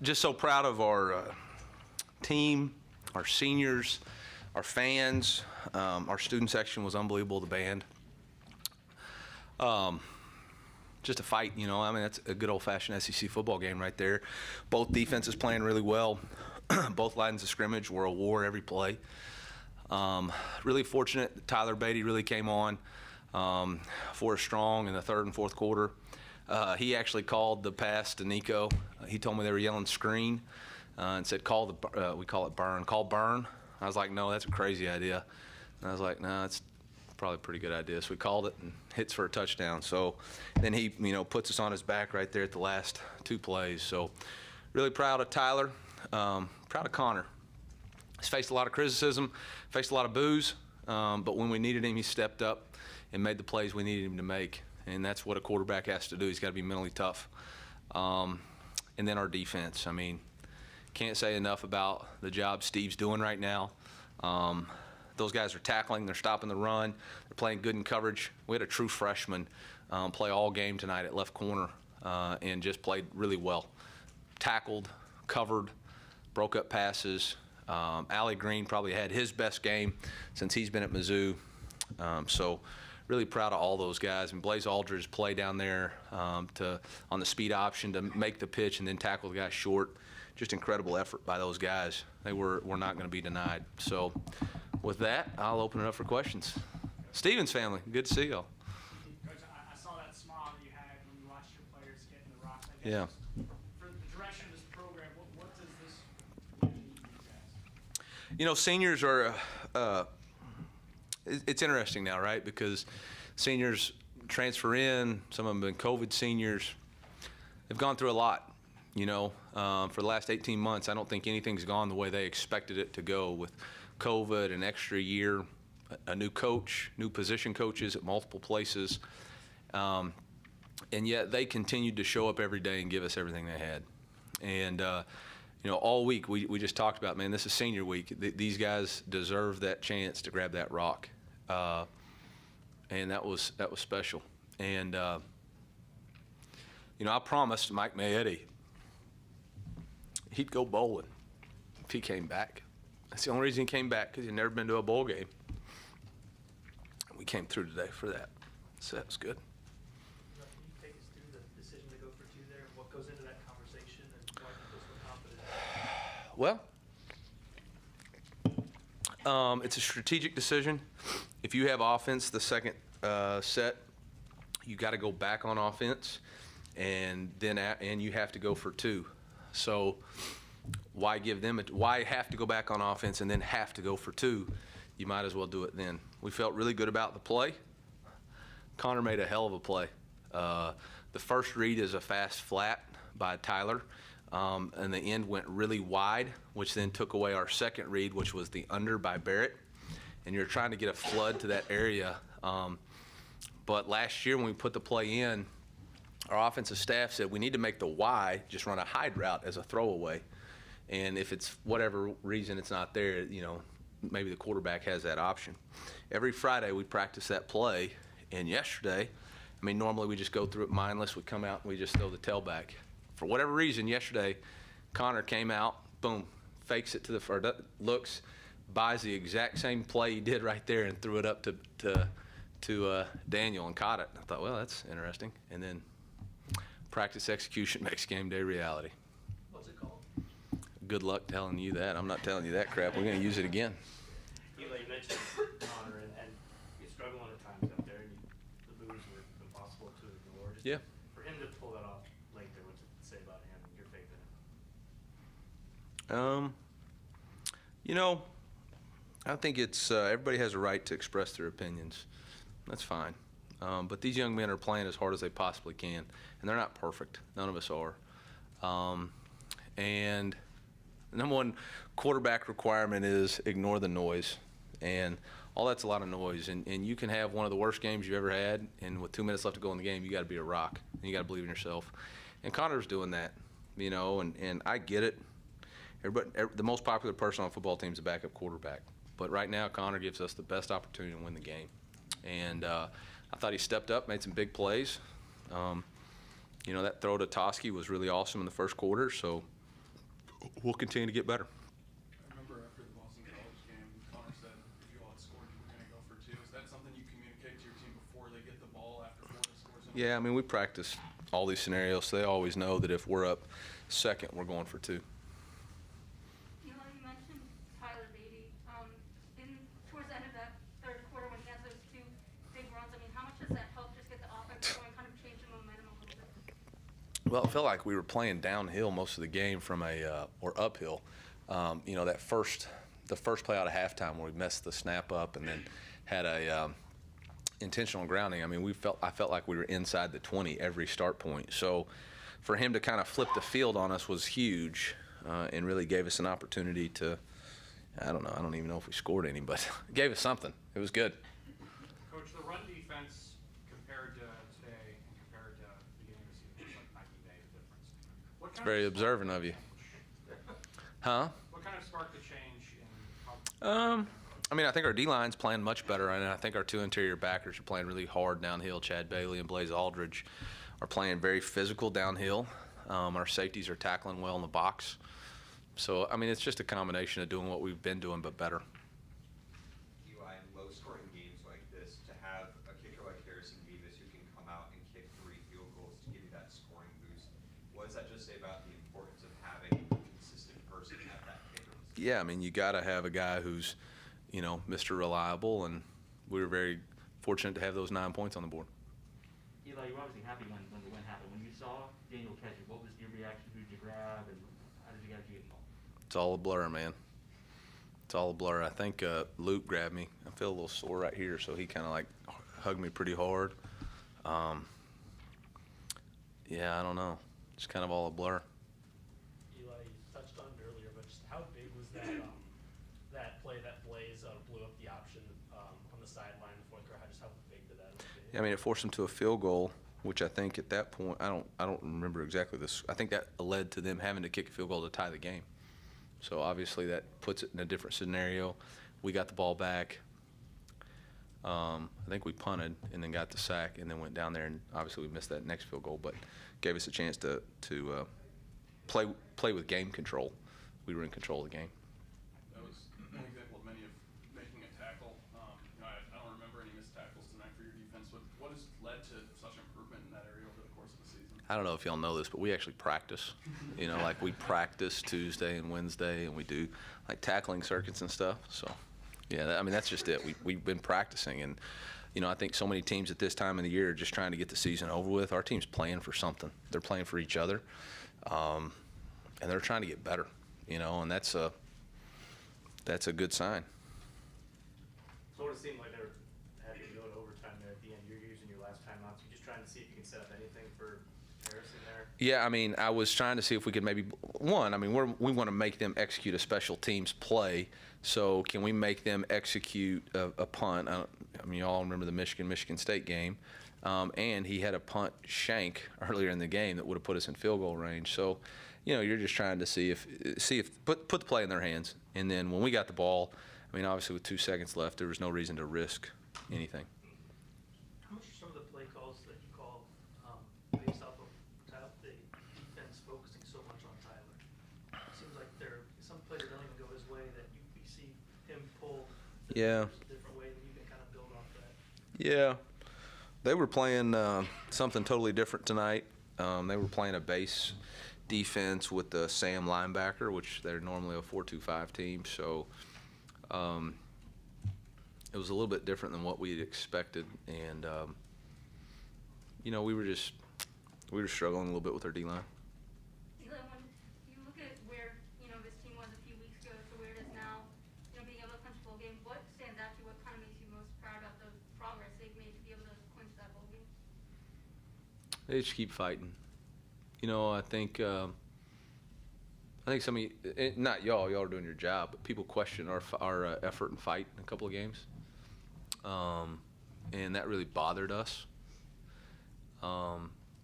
Just so proud of our team, our seniors, our fans. Our student section was unbelievable, the band. Just a fight, you know. I mean, that's a good old-fashioned SEC football game right there. Both defenses playing really well. Both lines of scrimmage were a war every play. Really fortunate that Tyler Beatty really came on for us strong in the third and fourth quarter. He actually called the pass to Nico. He told me they were yelling screen and said, we call it burn, call burn. I was like, no, that's a crazy idea. And I was like, no, that's probably a pretty good idea. So we called it and hits for a touchdown. So then he, puts us on his back right there at the last two plays. So really proud of Tyler, proud of Connor. He's faced a lot of criticism, faced a lot of boos, but when we needed him, he stepped up and made the plays we needed him to make. And that's what a quarterback has to do. He's got to be mentally tough. And then our defense. I mean, can't say enough about the job Steve's doing right now. Those guys are tackling. They're stopping the run. They're playing good in coverage. We had a true freshman play all game tonight at left corner and just played really well. Tackled, covered, broke up passes. Eli Green probably had his best game since he's been at Mizzou. So really proud of all those guys. And Blaze Aldridge's play down there on the speed option to make the pitch and then tackle the guy short. Just incredible effort by those guys. They were not going to be denied. So with that, I'll open it up for questions. Stevens family, good to see y'all. Coach, I saw that smile that you had when you watched your players get in the rocks. I guess Yeah. For the direction of this program, what does this mean to you guys? Seniors are it's interesting now, right? Because seniors transfer in, some of them have been COVID seniors. They've gone through a lot, for the last 18 months. I don't think anything's gone the way they expected it to go with COVID, an extra year, a new coach, new position coaches at multiple places. And yet they continued to show up every day and give us everything they had. And, all week we just talked about, man, this is senior week. These guys deserve that chance to grab that rock. And that was special. And, I promised Mike Mayetti he'd go bowling if he came back. That's the only reason he came back, because he'd never been to a bowl game. We came through today for that. So that was good. Can you take us through the decision to go for two there and what goes into that conversation and why you feel so confident? Well, it's a strategic decision. If you have offense the second set, you got to go back on offense, and you have to go for two. So why have to go back on offense and then have to go for two? You might as well do it then. We felt really good about the play. Connor made a hell of a play. The first read is a fast flat by Tyler, and the end went really wide, which then took away our second read, which was the under by Barrett. And you're trying to get a flood to that area. But last year when we put the play in, our offensive staff said we need to make the Y just run a hide route as a throwaway. And if it's whatever reason it's not there, maybe the quarterback has that option. Every Friday we practice that play, and yesterday, normally we just go through it mindless. We come out and we just throw the tailback. For whatever reason, yesterday, Connor came out, boom, fakes it to the front, looks, buys the exact same play he did right there and threw it up to Daniel and caught it. I thought, well, that's interesting. And then practice execution makes game day reality. What's it called? Good luck telling you that. I'm not telling you that crap. We're going to use it again. Eli, you mentioned Connor, and you struggle at times up there, and the moves were impossible to ignore. Yeah. For him to pull that off late there, what's it say about him and your faith in him? I think it's everybody has a right to express their opinions. That's fine. But these young men are playing as hard as they possibly can, and they're not perfect. None of us are. And the number one quarterback requirement is ignore the noise. And all that's a lot of noise. And you can have one of the worst games you've ever had, and with 2 minutes left to go in the game, you got to be a rock. And you got to believe in yourself. And Connor's doing that, and I get it. The most popular person on a football team is a backup quarterback. But right now, Connor gives us the best opportunity to win the game. And I thought he stepped up, made some big plays. That throw to Toski was really awesome in the first quarter. So we'll continue to get better. I remember after the Boston College game, Connor said if you all had scored, you were going to go for two. Is that something you communicate to your team before they get the ball after Florida scores? Yeah, I mean, we practice all these scenarios, so they always know that if we're up second, we're going for two. You mentioned Tyler Beatty. Towards the end of that third quarter when he has those two big runs, I mean, how much does that help just get the offense going, kind of change the momentum a little bit? Well, it felt like we were playing downhill most of the game or uphill. That the first play out of halftime where we messed the snap up and then had a intentional grounding. I mean, I felt like we were inside the 20 every start point. So for him to kind of flip the field on us was huge, and really gave us an opportunity to, I don't even know if we scored any, but it gave us something. It was good. Coach, the run defense compared to today and compared to the beginning of the season was like night and day difference. What kind Very of observant of you. Huh? What kind of sparked the change in how I mean, I think our D-line's playing much better, and I think our two interior backers are playing really hard downhill. Chad Bailey and Blaze Aldridge are playing very physical downhill. Our safeties are tackling well in the box. So, I mean, it's just a combination of doing what we've been doing, but better. Eli, in low-scoring games like this, to have a kicker like Harrison Beavis who can come out and kick 3 field goals to give you that scoring boost, what does that just say about the importance of having a consistent person at that kicker position? Yeah, I mean, you got to have a guy who's, Mr. Reliable, and we were very fortunate to have those 9 points on the board. Eli, you were obviously happy when the win happened. When you saw Daniel catch it, what was your reaction? Who did you grab, and how did you guys get involved? It's all a blur, man. It's all a blur. I think Luke grabbed me. I feel a little sore right here, so he kind of like hugged me pretty hard. Yeah, I don't know. It's kind of all a blur. Eli, you touched on it earlier, but just how big was that that play that Blaze blew up the option on the sideline in the fourth quarter? Just how big did that? Yeah, I mean, it forced him to a field goal, which I think at that point, I don't remember exactly this. I think that led to them having to kick a field goal to tie the game. So obviously that puts it in a different scenario. We got the ball back. I think we punted and then got the sack and then went down there, and obviously we missed that next field goal, but gave us a chance to play with game control. We were in control of the game. That was one example of many of making a tackle. I don't remember any missed tackles tonight for your defense. What has led to such improvement in that area over the course of the season? I don't know if y'all know this, but we actually practice. Like we practice Tuesday and Wednesday, and we do like tackling circuits and stuff. So, yeah, I mean, that's just it. We've been practicing, and I think so many teams at this time of the year are just trying to get the season over with. Our team's playing for something. They're playing for each other, and they're trying to get better. And that's a good sign. So it seemed like they were having to go to overtime there at the end. You're using your last timeouts. You're just trying to see if you can set up anything for Harrison there. Yeah, I mean, I was trying to see if we could maybe we want to make them execute a special teams play. So can we make them execute a punt? I mean, you all remember the Michigan State game, and he had a punt shank earlier in the game that would have put us in field goal range. So, you're just trying to see if put the play in their hands, and then when we got the ball, I mean, obviously with 2 seconds left, there was no reason to risk anything. How much are some of the play calls that you call based off of the defense focusing so much on Tyler? It seems like some plays don't even go his way that we see him pull Yeah. a different way, and you can kind of build off that. Yeah, they were playing something totally different tonight. They were playing a base defense with the Sam linebacker, which they're normally a 4-2-5 team. So it was a little bit different than what we had expected, and we were struggling a little bit with our D-line. Eli, when you look at where, this team was a few weeks ago to where it is now, being able to clinch a bowl game, what stands out to you? What kind of makes you most proud about the progress they've made to be able to clinch that bowl game? They just keep fighting. I think some of you, not y'all are doing your job, but people question our effort and fight in a couple of games, and that really bothered us.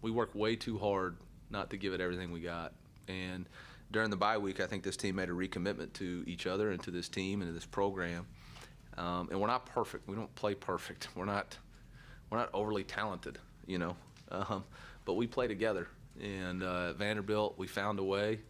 We worked way too hard not to give it everything we got, and during the bye week, I think this team made a recommitment to each other and to this team and to this program. And we're not perfect. We don't play perfect. We're not overly talented, but we play together. And at Vanderbilt, we found a way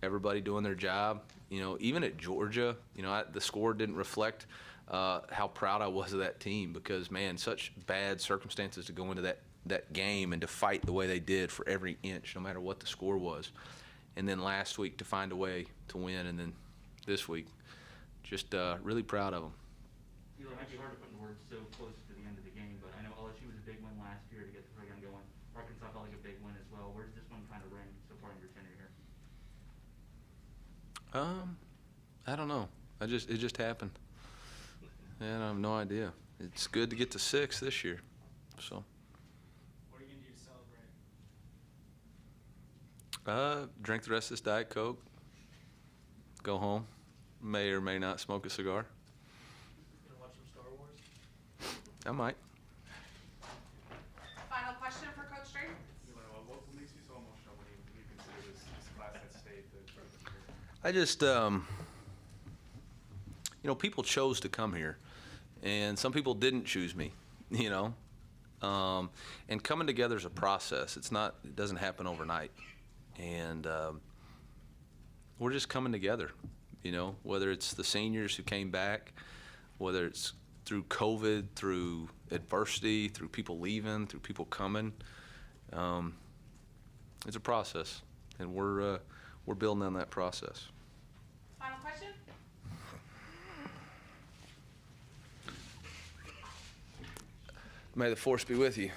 everybody doing their job. You know, even at Georgia, you know, the score didn't reflect how proud I was of that team because, man, such bad circumstances to go into that game and to fight the way they did for every inch, no matter what the score was. And then last week to find a way to win, and then this week, just really proud of them. Eli, it might be hard to put into words so close to the end of the game, but I know LSU was a big win last year to get the program going. Arkansas felt like a big win as well. Where's this one kind of rank so far in your tenure here? I don't know. It just happened. And I have no idea. It's good to get to 6 this year. So. What are you going to do to celebrate? Drink the rest of this Diet Coke. Go home. May or may not smoke a cigar. Gonna watch some Star Wars? I might. Final question for Coach Drake? What makes you so emotional when you consider this class at state the year? I just, you know, people chose to come here, and some people didn't choose me, you know. And coming together is a process. It doesn't happen overnight. And we're just coming together, you know, whether it's the seniors who came back, whether it's through COVID, through adversity, through people leaving, through people coming. It's a process, and we're building on that process. Final question? May the force be with you.